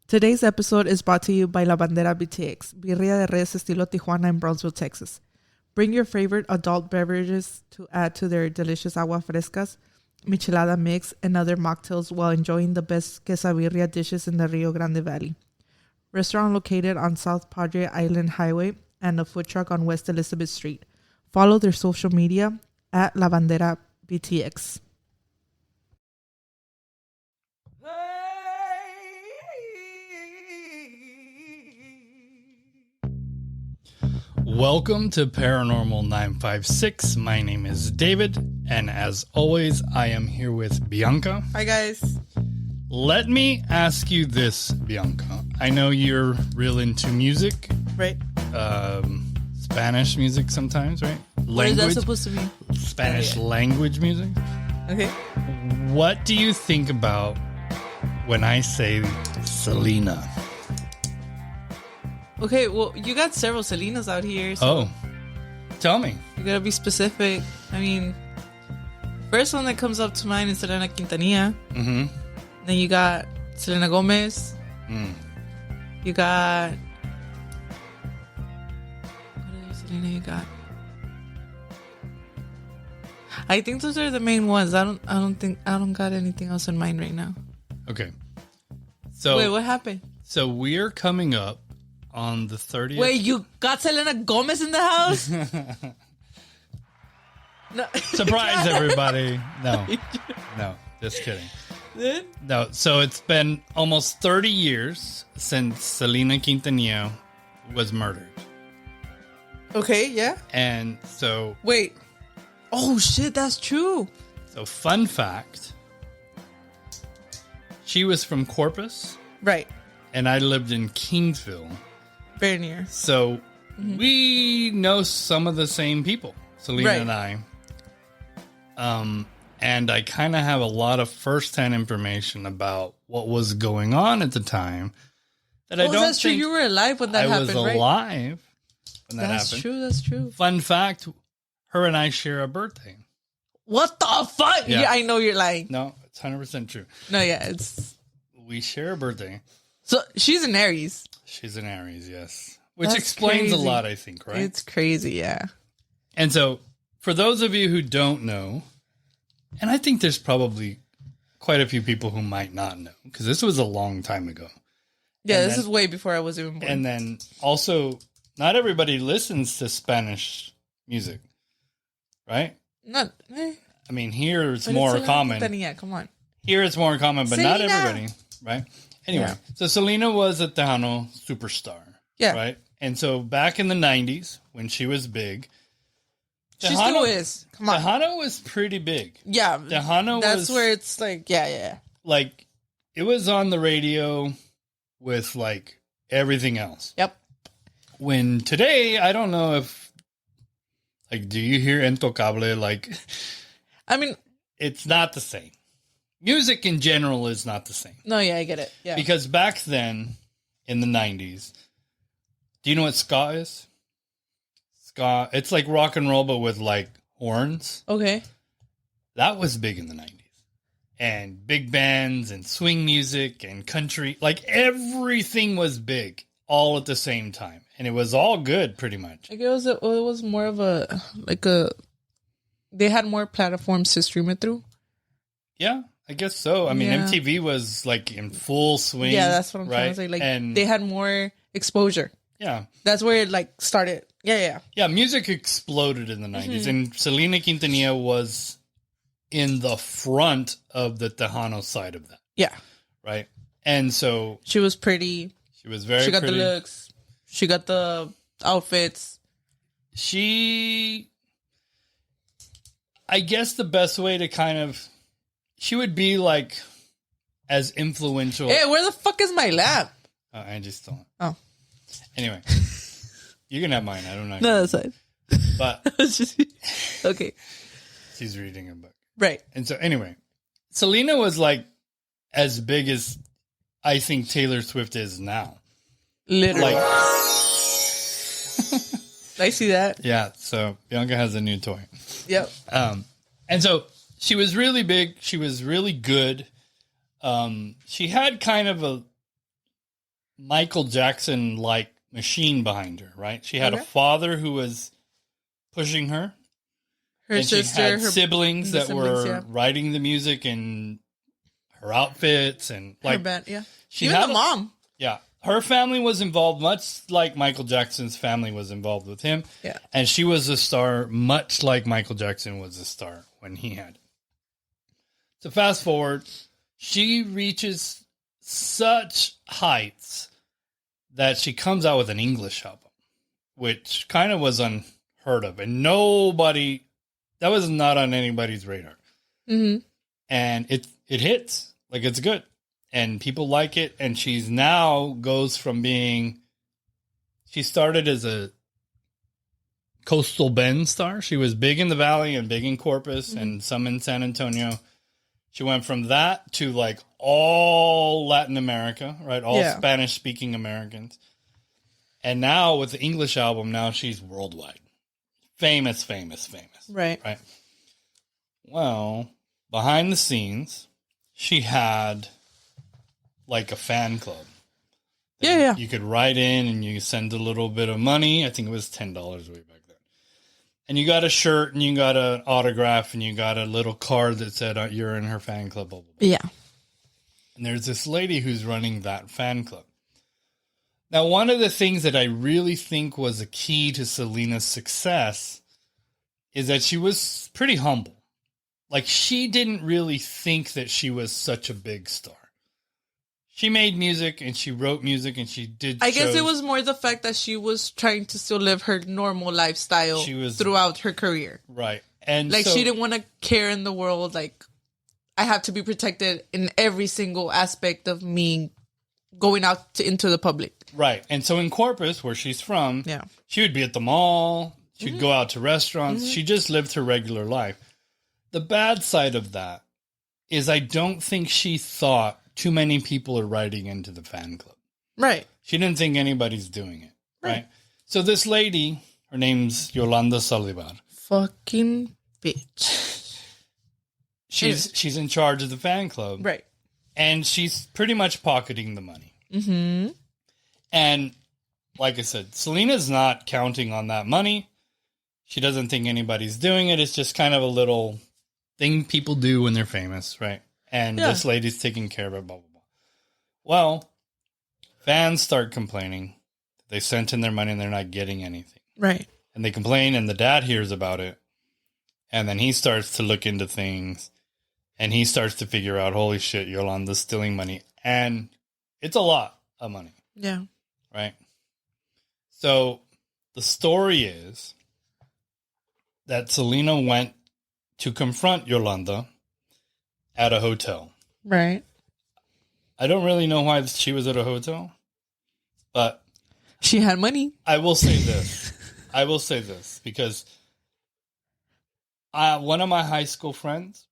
Today's episode is brought to you by La Bandera BTX, birria de res estilo Tijuana in Brownsville, Texas. Bring your favorite adult beverages to add to their delicious agua frescas, michelada mix, and other mocktails while enjoying the best quesabirria dishes in the Rio Grande Valley. Restaurant located on South Padre Island Highway and a food truck on West Elizabeth Street. Follow their social media at La Bandera BTX. Welcome to Paranormal 956. My name is David, and as always, I am here with Bianca. Hi, guys. Let me ask you this, Bianca. I know you're real into music. Right. Spanish music sometimes, right? What is that supposed to mean? Spanish language music. Okay. What do you think about when I say Selena? Okay, well, you got several Selenas out here. So Oh, tell me. you gotta be specific. I mean, first one that comes up to mind is Selena Quintanilla. Mm-hmm. Then you got Selena Gomez. You got... What other Selena you got? I think those are the main ones. I don't got anything else in mind right now. Okay. So Wait, what happened? So we're coming up on the 30th. Wait, you got Selena Gomez in the house? No. Surprise, everybody. No, just kidding. Then? No, so it's been almost 30 years since Selena Quintanilla was murdered. Okay, yeah. And so... Wait. Oh, shit, that's true. So fun fact, she was from Corpus. Right. And I lived in Kingsville. Very near. So we know some of the same people, Selena Right. and I. And I kind of have a lot of firsthand information about what was going on at the time. That I don't that's true. think You were alive when that I happened, was right? alive when that That's happened. true. That's true. Fun fact, her and I share a birthday. What the fuck? Yeah. Yeah, I know you're lying. No, it's 100% true. No, yeah, it's... We share a birthday. So, she's an Aries. She's an Aries, yes. Which That's explains a crazy. lot, I think, right? It's crazy, yeah. And so, for those of you who don't know, and I think there's probably quite a few people who might not know, because this was a long time ago. Yeah, And this then- is way before I was even born. And then also, not everybody listens to Spanish music, right? Not... I mean, here it's but more Selena common. Quintanilla, come on. Here it's more common, but not Selena! everybody, right? Anyway, Yeah. so Selena was a Tejano superstar, Yeah. right? And so back in the 90s, when she was big, She still is. Come on. Tejano was pretty big. Yeah. Tejano That's was where it's like, yeah. like, it was on the radio with like everything else. Yep. When today, I don't know if, like, do you hear Intocable? Like, I mean, it's not the same. Music in general is not the same. no, yeah, I get it. Yeah. Because back then, in the 90s, do you know what ska is? Ska, it's like rock and roll, but with like horns. Okay. That was big in the 90s. And big bands and swing music and country, like everything was big all at the same time. And it was all good pretty much. Like it was more of a, they had more platforms to stream it through. Yeah, I guess so. I mean, Yeah. MTV was like in full swing. Yeah, that's what I'm trying right? to say. Like and they had more exposure. yeah. That's where it like started. Yeah. Yeah, music exploded in the 90s, and Selena Quintanilla was in the front of the Tejano side of that, Yeah. right? And so She was pretty. she was very She got pretty. the looks. She got the outfits. I guess the best way to kind of, she would be like as influential. Hey, where the fuck is my lamp? Oh, Angie stole it. Oh. Anyway, you can have mine. I don't know. No, that's fine. But It's just okay. she's reading a book. Right. And so anyway, Selena was like as big as I think Taylor Swift is now. Literally. Like, I see that. yeah, so Bianca has a new toy. Yep. And so she was really big. She was really good. She had kind of Michael Jackson-like machine behind her, right? She had a father who was pushing her. Her and sister, she had her siblings that siblings, were writing the music and her outfits and her band, yeah. She Even had the mom. Yeah. Her family was involved, much like Michael Jackson's family was involved with him. Yeah. And she was a star, much like Michael Jackson was a star when he had it. So fast forward, she reaches such heights that she comes out with an English album, which kind of was unheard of. And that was not on anybody's radar. Mm-hmm. And it hits. Like, it's good. And people like it. And she's now goes from she started as a Coastal Bend star. She was big in the Valley and big in Corpus and some in San Antonio. She went from that to like all Latin America, right? All Spanish speaking Americans. And now with the English album, now she's worldwide. Famous. Right. Right. Well, behind the scenes, she had like a fan club. Yeah. You could write in and you send a little bit of money. I think it was $10 way back then. And you got a shirt and you got an autograph and you got a little card that said you're in her fan club. Blah, blah, blah. Yeah. And there's this lady who's running that fan club. Now, one of the things that I really think was a key to Selena's success is that she was pretty humble. Like, she didn't really think that she was such a big star. She made music and she wrote music and she did I guess shows. it was more the fact that she was trying to still live her normal lifestyle throughout her career. Right. And like, she didn't want to care in the world. Like, I have to be protected in every single aspect of me going out into the public. Right. And so in Corpus, where she's from, she would be at the mall. She'd go out to restaurants. She just lived her regular life. The bad side of that is I don't think she thought too many people are writing into the fan club. Right. She didn't think anybody's doing it. Right. So this lady, her name's Yolanda Saldivar. Fucking bitch. She's in charge of the fan club. Right. And she's pretty much pocketing the money. Mm-hmm. And like I said, Selena's not counting on that money. She doesn't think anybody's doing it. It's just kind of a little thing people do when they're famous, right? And this lady's taking care of it, blah, blah, blah. Well, fans start complaining. They sent in their money and they're not getting anything. Right. And they complain and the dad hears about it. And then he starts to look into things. And he starts to figure out, holy shit, Yolanda's stealing money. And it's a lot of money. Yeah. Right? So the story is that Selena went to confront Yolanda at a hotel. Right. I don't really know why she was at a hotel, but she had money. I will say this because one of my high school friends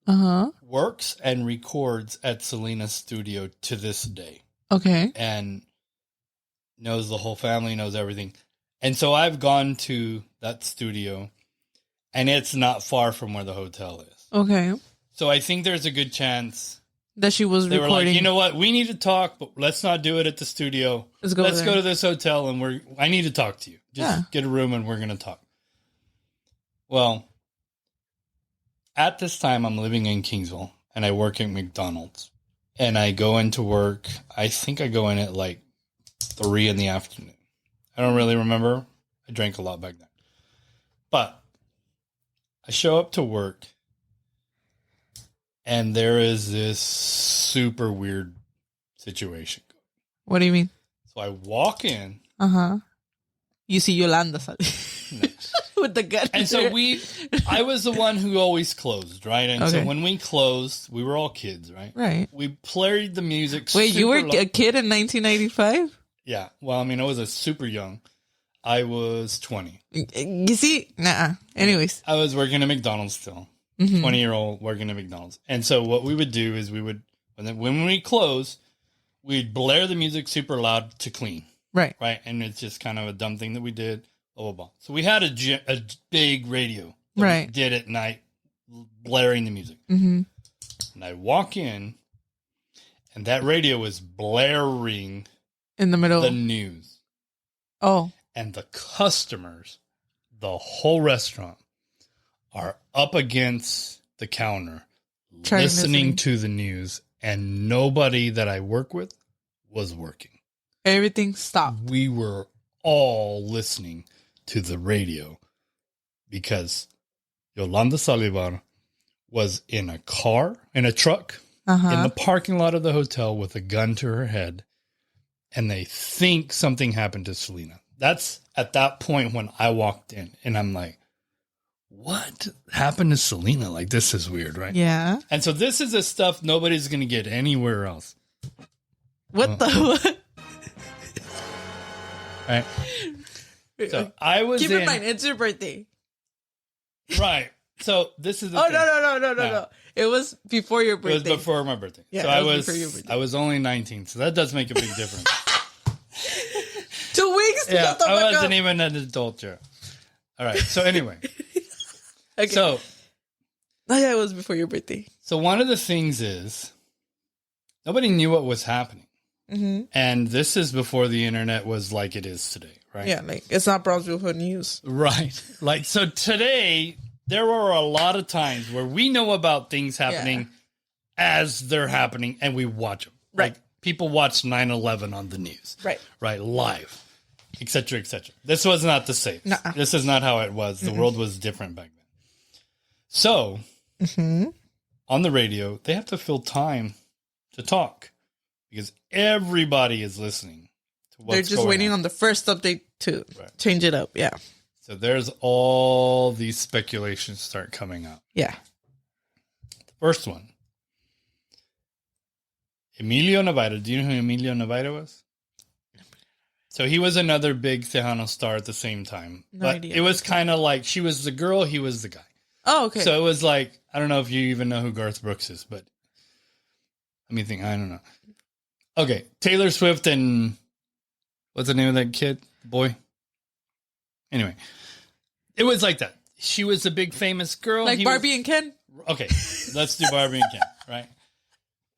works and records at Selena's studio to this day. Okay. And knows the whole family, knows everything. And so I've gone to that studio and it's not far from where the hotel is. Okay. So I think there's a good chance that she was they recording. were like, you know what? We need to talk, but let's not do it at the studio. Let's go to this hotel and I need to talk to you. Just get a room and we're going to talk. Well, at this time I'm living in Kingsville and I work at McDonald's and I go into work. I think I go in at like 3 in the afternoon. I don't really remember. I drank a lot back then. But I show up to work and there is this super weird situation. What do you mean? So I walk in. You see Yolanda with the gun. And so I was the one who always closed, right? And so when we closed, we were all kids, right? Right. We played the music. Wait, you were a kid in 1995? Yeah. Well, I mean, I was a super young. I was 20. You see? Anyways. I was working at McDonald's still. 20-year-old working at McDonald's. And so what we would do is when we close, we'd blare the music super loud to clean. Right. Right. And it's just kind of a dumb thing that we did. Blah, blah, blah. So we had a big radio that we did at night, blaring the music. And I walk in and that radio was blaring In the middle. The news. Oh. And the customers, the whole restaurant, are up against the counter listening to the news, and nobody that I work with was working. Everything stopped. We were all listening to the radio because Yolanda Salivar was in a truck, in the parking lot of the hotel with a gun to her head, and they think something happened to Selena. That's at that point when I walked in, and I'm like, what happened to Selena? Like, this is weird, right? Yeah. And so this is the stuff nobody's going to get anywhere else. What the? Right. So I was Keep in mind, it's your birthday. Right. So this is the thing. No. It was before your birthday. It was before my birthday. Yeah, so I was only 19, so that does make a big difference. 2 weeks? Yeah, I wasn't even an adult yet. All right. So anyway. Okay. So. Oh, yeah, it was before your birthday. So one of the things is nobody knew what was happening. Mm-hmm. And this is before the internet was like it is today, right? Yeah, like it's not Brownsville news. Right. Like, so today, there were a lot of times where we know about things happening as they're happening and we watch them. Right. Like, people watch 9/11 on the news. Right. Right. Live. Et cetera, et cetera. This was not the same. Nuh-uh. This is not how it was. The world was different back then. So, on the radio, they have to fill time to talk because everybody is listening to what's going on. They're just waiting on the first update to change it up. Yeah. So there's all these speculations start coming up. Yeah. The first one. Emilio Navarro. Do you know who Emilio Navarro was? So he was another big Tejano star at the same time. No but idea. It was kind of like she was the girl, he was the guy. Oh, okay. So it was like, I don't know if you even know who Garth Brooks is, but let me think. I don't know. Okay. Taylor Swift and what's the name of that kid? Boy? Anyway, it was like that. She was a big famous girl. Like Barbie and Ken? Okay. Let's do Barbie and Ken, right?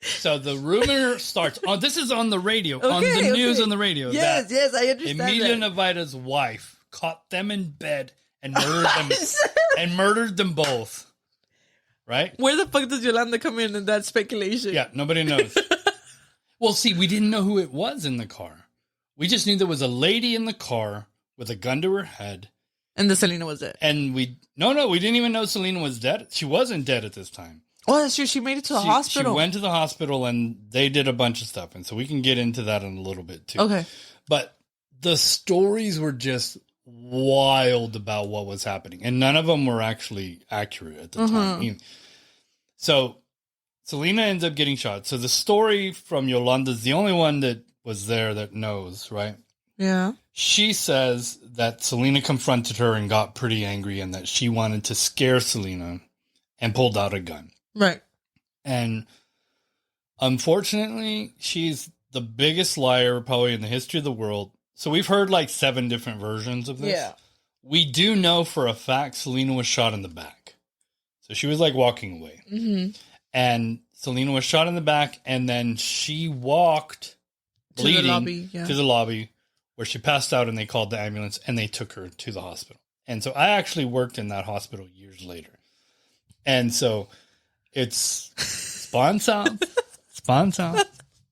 So the rumor starts. Oh, this is on the radio, on the news on the radio. Yes, I understand. Emilio Navarro's wife caught them in bed and murdered them both. Right? Where the fuck does Yolanda come in that speculation? Yeah, nobody knows. Well, see, we didn't know who it was in the car. We just knew there was a lady in the car with a gun to her head. And the Selena was dead. And we didn't even know Selena was dead. She wasn't dead at this time. Oh, that's true. She made it to the hospital. She went to the hospital and they did a bunch of stuff. And so we can get into that in a little bit too. Okay. But the stories were just wild about what was happening. And none of them were actually accurate at the time. So Selena ends up getting shot. So the story from Yolanda is the only one that was there that knows, right? Yeah. She says that Selena confronted her and got pretty angry and that she wanted to scare Selena and pulled out a gun. Right. And unfortunately, she's the biggest liar probably in the history of the world. So we've heard like 7 different versions of this. Yeah. We do know for a fact Selena was shot in the back. So she was like walking away. Mm-hmm. And Selena was shot in the back and then she walked bleeding to the lobby where she passed out and they called the ambulance and they took her to the hospital. And so I actually worked in that hospital years later. And so it's sponsor,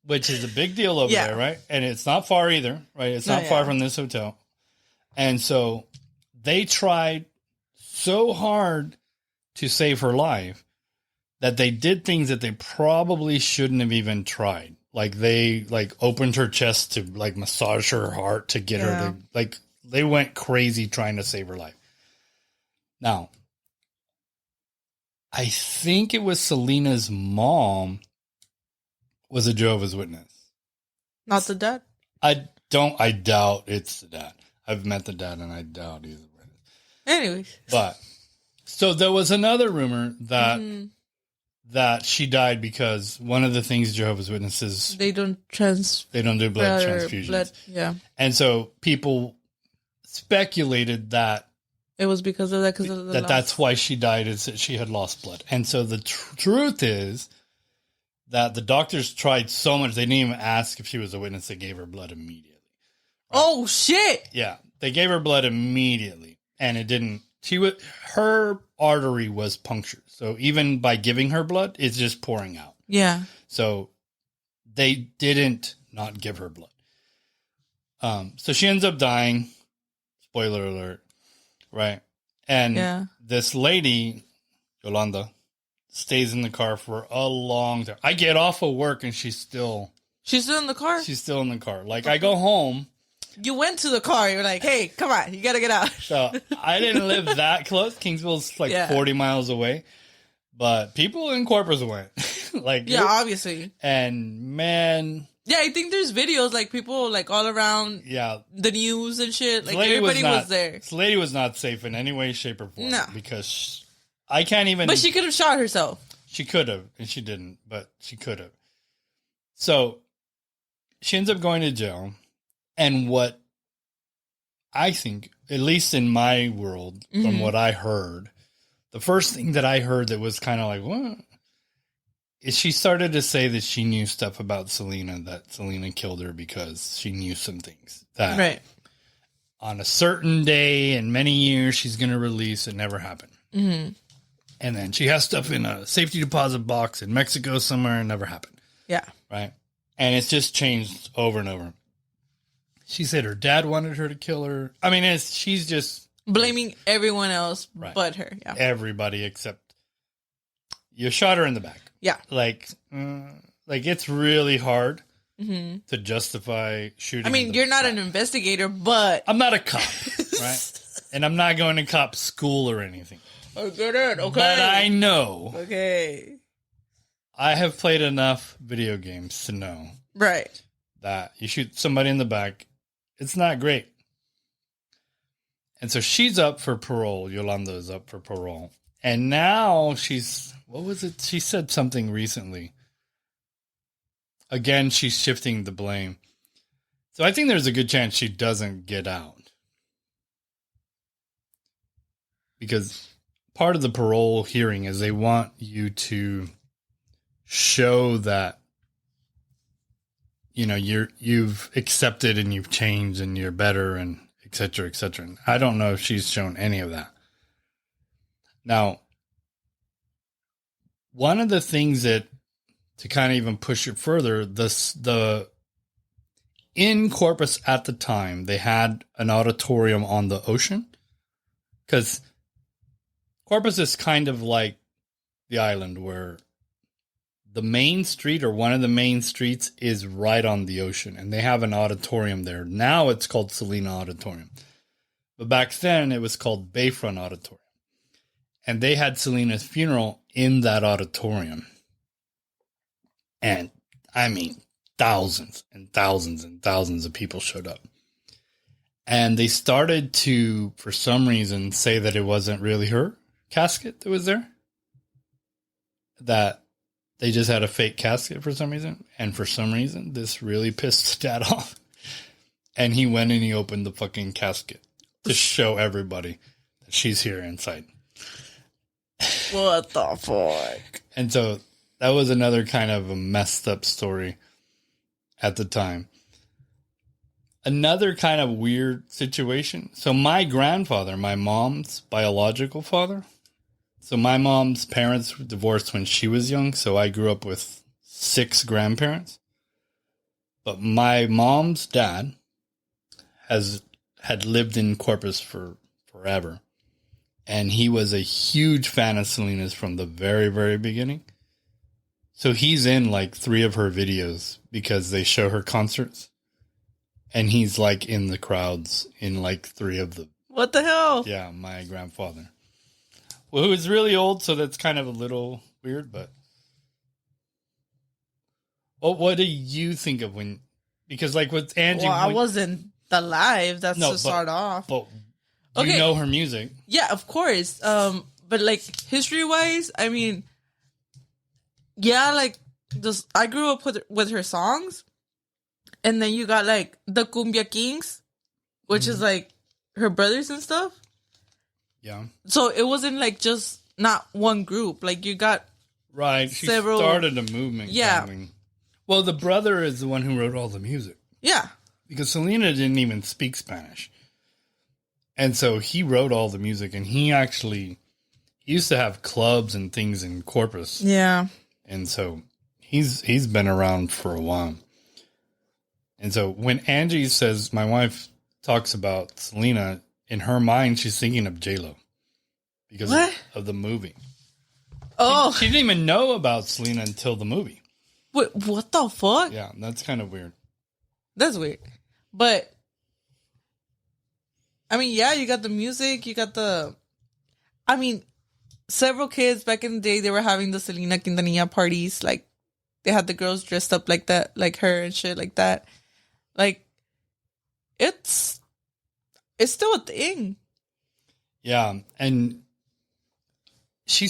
which is a big deal over there, right? And it's not far either, right? It's not far from this hotel. And so they tried so hard to save her life that they did things that they probably shouldn't have even tried. Like they opened her chest to like massage her heart to get her to like they went crazy trying to save her life. Now, I think it was Selena's mom was a Jehovah's Witness. Not the dad? I doubt it's the dad. I've met the dad and I doubt he's a witness. Anyways. But, so there was another rumor that that she died because one of the things Jehovah's Witnesses... They don't do blood transfusions. And so people speculated that it was because of that, that's why she died, is that she had lost blood. And so the truth is that the doctors tried so much, they didn't even ask if she was a witness. They gave her blood immediately. Right? Oh, shit. Yeah. They gave her blood immediately. And it didn't. Her artery was punctured. So even by giving her blood, it's just pouring out. Yeah. So they didn't not give her blood. So she ends up dying. Spoiler alert. Right. And this lady, Yolanda, stays in the car for a long time. I get off of work and she's still in the car? She's still in the car. Like, I go home. You went to the car. You're like, hey, come on. You got to get out. So I didn't live that close. Kingsville's like 40 miles away. But people in Corpus went. Obviously. And man. Yeah, I think there's videos like people like all around the news and shit. Like everybody was there. This lady was not safe in any way, shape, or form. No. Because I can't even. But she could have shot herself. She could have. And she didn't. But she could have. So she ends up going to jail. And what I think, at least in my world, from what I heard, the first thing that I heard that was kind of like, what? Is she started to say that she knew stuff about Selena, that Selena killed her because she knew some things. That on a certain day in many years, she's going to release. It never happened. Mm-hmm. And then she has stuff in a safety deposit box in Mexico somewhere. It never happened. Yeah. Right. And it's just changed over and over. She said her dad wanted her to kill her. I mean, she's just blaming everyone else but her. Yeah. Everybody except you shot her in the back. Yeah. Like it's really hard to justify shooting. I mean, you're not an investigator, but I'm not a cop, right? And I'm not going to cop school or anything. I get it. Okay. But I know. Okay. I have played enough video games to know. Right. That you shoot somebody in the back, it's not great. And so she's up for parole. Yolanda is up for parole. And now what was it? She said something recently. Again, she's shifting the blame. So I think there's a good chance she doesn't get out. Because part of the parole hearing is they want you to show that you've accepted and you've changed and you're better and et cetera, et cetera. And I don't know if she's shown any of that. Now, one of the things that, to kind of even push it further, in Corpus at the time, they had an auditorium on the ocean. Because Corpus is kind of like the island where the main street or one of the main streets is right on the ocean, and they have an auditorium there. Now it's called Selena Auditorium. But back then it was called Bayfront Auditorium. And they had Selena's funeral in that auditorium. And I mean, thousands and thousands and thousands of people showed up. And they started to, for some reason, say that it wasn't really her casket that was there. That they just had a fake casket for some reason. And for some reason, this really pissed Dad off. And he went and he opened the fucking casket to show everybody that she's here inside. What the fuck? And so that was another kind of a messed up story at the time. Another kind of weird situation. So my grandfather, my mom's biological father. So my mom's parents divorced when she was young. So I grew up with 6 grandparents. But my mom's dad had lived in Corpus for forever. And he was a huge fan of Selena's from the very, very beginning. So he's in like 3 of her videos because they show her concerts. And he's like in the crowds in like 3 of them. What the hell? Yeah, my grandfather. Well, who is really old, so that's kind of a little weird, but... Well, what do you think of when... Because like with Angie... Well, I wasn't alive, that's to start off. But you know her music. Yeah, of course. But like history-wise, I mean... Yeah, like... I grew up with her songs. And then you got like the Cumbia Kings, which is like her brothers and stuff. Yeah. So it wasn't like just not one group. Like you got Right. She several started a movement. Coming. Well, the brother is the one who wrote all the music. Yeah. Because Selena didn't even speak Spanish. And so he wrote all the music, and he used to have clubs and things in Corpus. Yeah. And so he's been around for a while. And so when Angie says, my wife talks about Selena, in her mind, she's thinking of J-Lo. Because of the movie. Oh. She didn't even know about Selena until the movie. Wait, what the fuck? Yeah, that's kind of weird. That's weird. But, I mean, yeah, you got the music, you got several kids back in the day, they were having the Selena Quintanilla parties. Like, they had the girls dressed up like that, like her and shit like that. Like, it's still a thing. Yeah, and she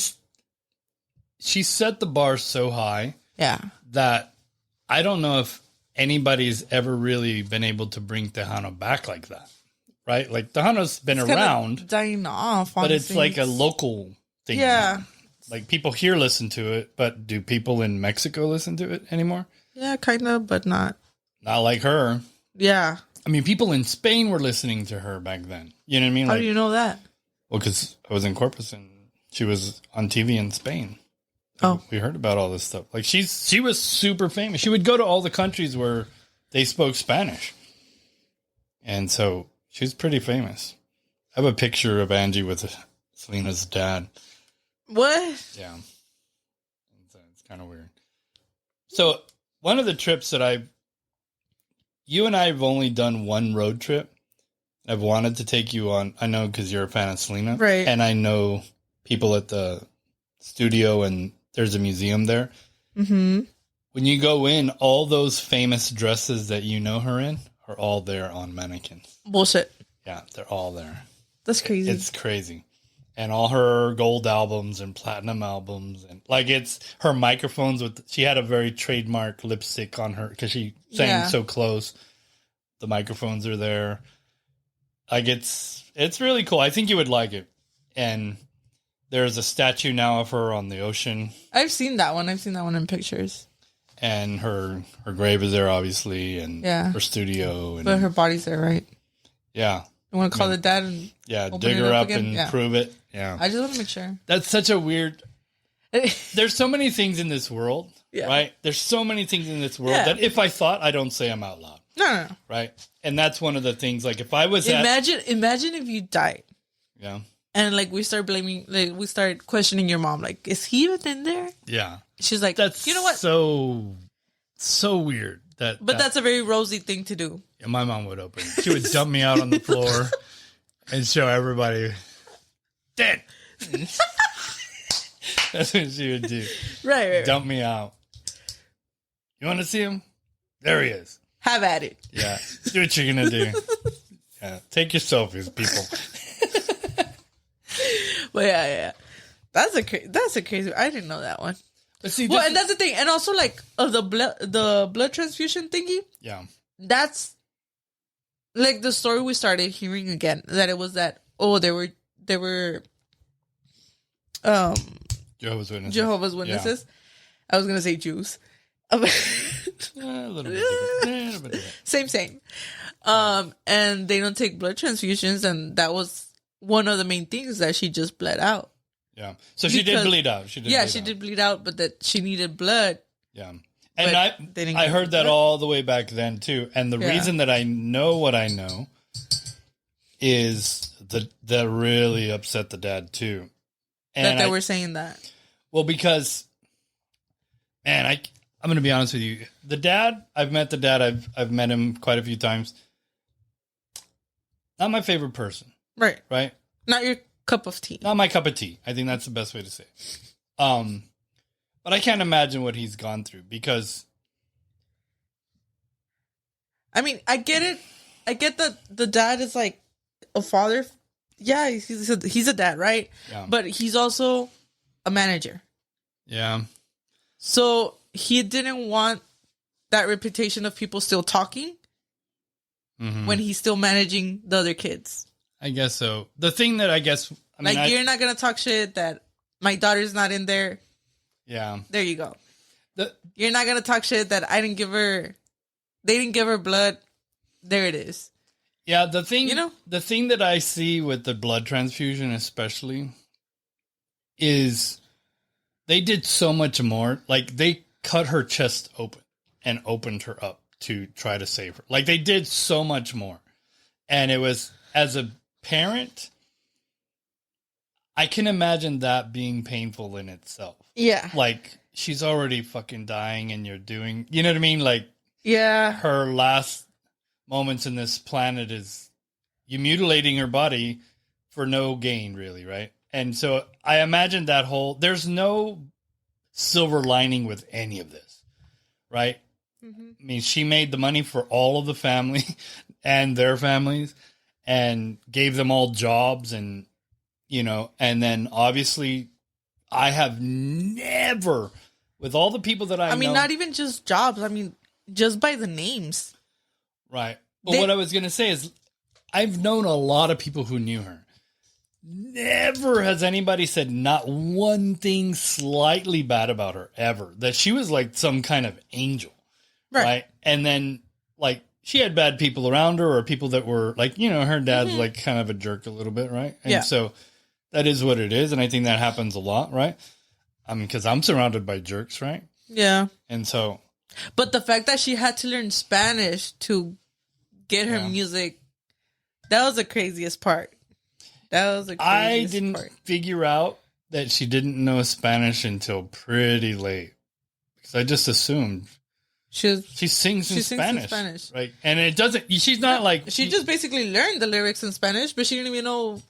set the bar so high that I don't know if anybody's ever really been able to bring Tejano back like that, right? Like Tejano's been around, dying off, but it's like a local thing. Yeah, like people here listen to it, but do people in Mexico listen to it anymore? Yeah, kind of, but not like her. Yeah, I mean, people in Spain were listening to her back then. You know what I mean? How do you know that? Well, because I was in Corpus and she was on TV in Spain. Oh, we heard about all this stuff. Like she was super famous. She would go to all the countries where they spoke Spanish, and so she's pretty famous. I have a picture of Angie with Selena's dad. What? Yeah, it's kind of weird. So one of the trips that you and I have only done one road trip. I've wanted to take you on. I know because you're a fan of Selena, right? And I know people at the studio and. There's a museum there. Mm-hmm. When you go in, all those famous dresses that you know her in are all there on mannequins. Bullshit. Yeah, they're all there. That's crazy. It's crazy. And all her gold albums and platinum albums. And like it's her microphones she had a very trademark lipstick on her because she sang so close. The microphones are there. Like it's really cool. I think you would like it. And there's a statue now of her on the ocean. I've seen that one. In pictures. And her grave is there, obviously, and her studio. And, but her body's there, right? Yeah. You want to call the dad and dig her up and prove it. Yeah. I just want to make sure. That's such a weird... There's so many things in this world, right? There's so many things in this world that if I thought, I don't say them out loud. No. Right? And that's one of the things, like if I was Imagine if you died. Yeah. And like we start blaming, like we start questioning your mom, like, is he even in there? Yeah. She's like, that's you know what? So weird. But that's a very Rosie thing to do. Yeah, my mom would open. She would dump me out on the floor and show everybody dead. That's what she would do. Right. Dump me out. You want to see him? There he is. Have at it. Yeah. Do what you're gonna do. Yeah. Take your selfies, people. But yeah. That's a crazy. I didn't know that one. But see, and that's the thing. And also, like, the blood transfusion thingy. Yeah. That's like the story we started hearing again. That it was that they were Jehovah's Witnesses. Yeah. I was gonna say Jews. A little bit. Same. And they don't take blood transfusions, and that was one of the main things that she just bled out. Yeah. So she did bleed out. She did bleed out, but that she needed blood. Yeah. And I heard that all the way back then too. And the reason that I know what I know is that really upset the dad too. And that they were saying that. Well, because man, I'm going to be honest with you. The dad, I've met the dad. I've met him quite a few times. Not my favorite person. Right. Right. Not your cup of tea. Not my cup of tea. I think that's the best way to say it. But I can't imagine what he's gone through because. I mean, I get it. I get that the dad is like a father. Yeah, he's a dad, right? Yeah. But he's also a manager. Yeah. So he didn't want that reputation of people still talking when he's still managing the other kids. I guess so. The thing that I guess... you're not going to talk shit that my daughter's not in there. Yeah. There you go. The, You're not going to talk shit that I didn't give her. They didn't give her blood. There it is. yeah, the thing, You know? the thing that I see with the blood transfusion especially is they did so much more. Like, they cut her chest open and opened her up to try to save her. Like, they did so much more. And it was, as a parent, I can imagine that being painful in itself. Yeah. Like, she's already fucking dying and you're doing, you know what I mean? Like, Yeah. her last moments in this planet is you mutilating her body for no gain, really, right? And so I imagine that there's no silver lining with any of this, right? Mm-hmm. I mean, she made the money for all of the family and their families and gave them all jobs and, you know, and then obviously I have never, with all the people that I mean, know, not even just jobs. I mean, just by the names. right. But what I was going to say is I've known a lot of people who knew her. Never has anybody said not one thing slightly bad about her ever. That she was like some kind of angel. Right. And then like she had bad people around her or people that were like, you know, her dad's like kind of a jerk a little bit. Right. And so that is what it is. And I think that happens a lot. Right. I mean, because I'm surrounded by jerks. Right. Yeah. And so. But the fact that she had to learn Spanish to get her music, that was the craziest part. That was the craziest I didn't figure out that she didn't know Spanish until pretty late. Because I just assumed. She sings in Spanish. Right? And it doesn't, she's not like. She just basically learned the lyrics in Spanish, but she didn't even know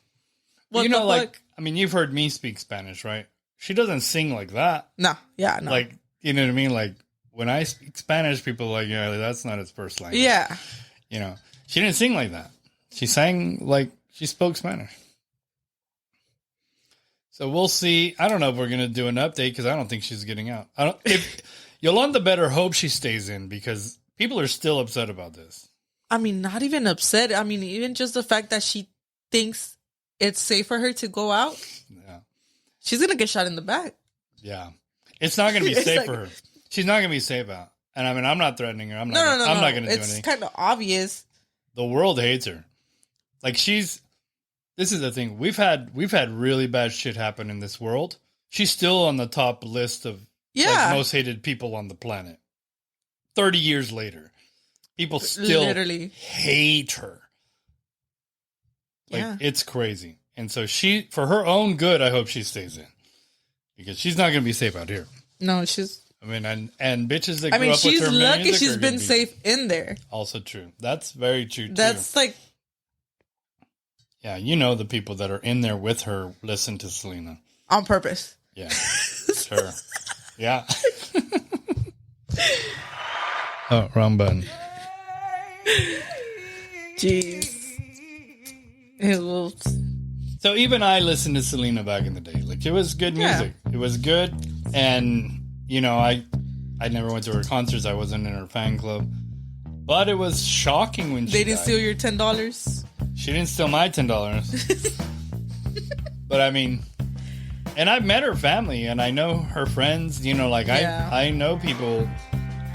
what you know, like, I mean, you've heard me speak Spanish, right? She doesn't sing like that. No. Yeah, no. Like, you know what I mean? Like, when I speak Spanish, people are like, yeah, that's not his first language. Yeah. You know, she didn't sing like that. She sang like she spoke Spanish. So we'll see. I don't know if we're going to do an update because I don't think she's getting out. If Yolanda better hope she stays in because people are still upset about this. I mean, not even upset. I mean, even just the fact that she thinks it's safe for her to go out. Yeah. She's going to get shot in the back. Yeah. It's not going to be safe for her. She's not going to be safe out. And I mean, I'm not threatening her. I'm not going to do anything. It's kind of obvious. The world hates her. Like this is the thing. We've had really bad shit happen in this world. She's still on the top list of most hated people on the planet. 30 years later, people still literally hate her. Like it's crazy. And so for her own good, I hope she stays in because she's not going to be safe out here. No, she's. I mean, and bitches that grew up with her. She's lucky she's been safe in there. Also true. That's very true, too. That's like... Yeah, you know the people that are in there with her listen to Selena. On purpose. Yeah, sure. Yeah. Oh, wrong button. Jeez. It will... So even I listened to Selena back in the day. Like, it was good music. It was good, and... You know, I never went to her concerts. I wasn't in her fan club. But it was shocking when They didn't steal your $10? She didn't steal my $10. But I mean, and I've met her family and I know her friends, you know, like I know people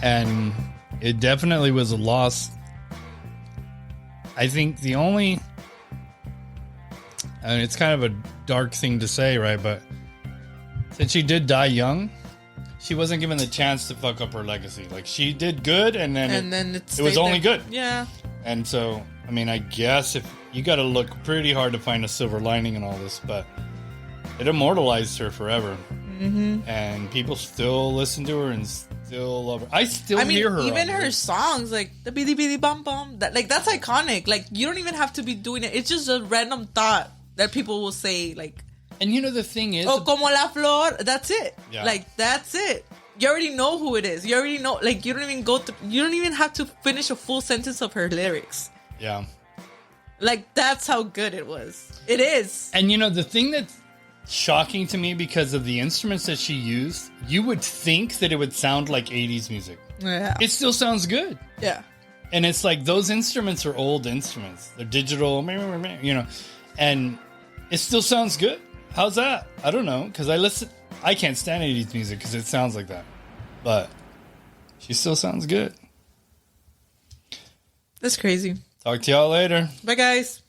and it definitely was a loss. I think I mean, it's kind of a dark thing to say, right? But since she did die young, she wasn't given the chance to fuck up her legacy. Like, she did good, and then it was only good. Yeah. And so, I mean, I guess if you got to look pretty hard to find a silver lining in all this, but it immortalized her forever. Mm-hmm. And people still listen to her and still love her. I hear her. Even her songs, like the bidi bidi bum bum, that's iconic. Like, you don't even have to be doing it. It's just a random thought that people will say, like. And you know the thing is... Oh, como la flor. That's it. Yeah. Like, that's it. You already know who it is. You already know... Like, you don't even have to finish a full sentence of her lyrics. Yeah. Like, that's how good it was. It is. And you know, the thing that's shocking to me because of the instruments that she used, you would think that it would sound like 80s music. Yeah. It still sounds good. Yeah. And it's like, those instruments are old instruments. They're digital, you know, and it still sounds good. How's that? I don't know, because I listen. I can't stand 80s music because it sounds like that. But she still sounds good. That's crazy. Talk to y'all later. Bye, guys.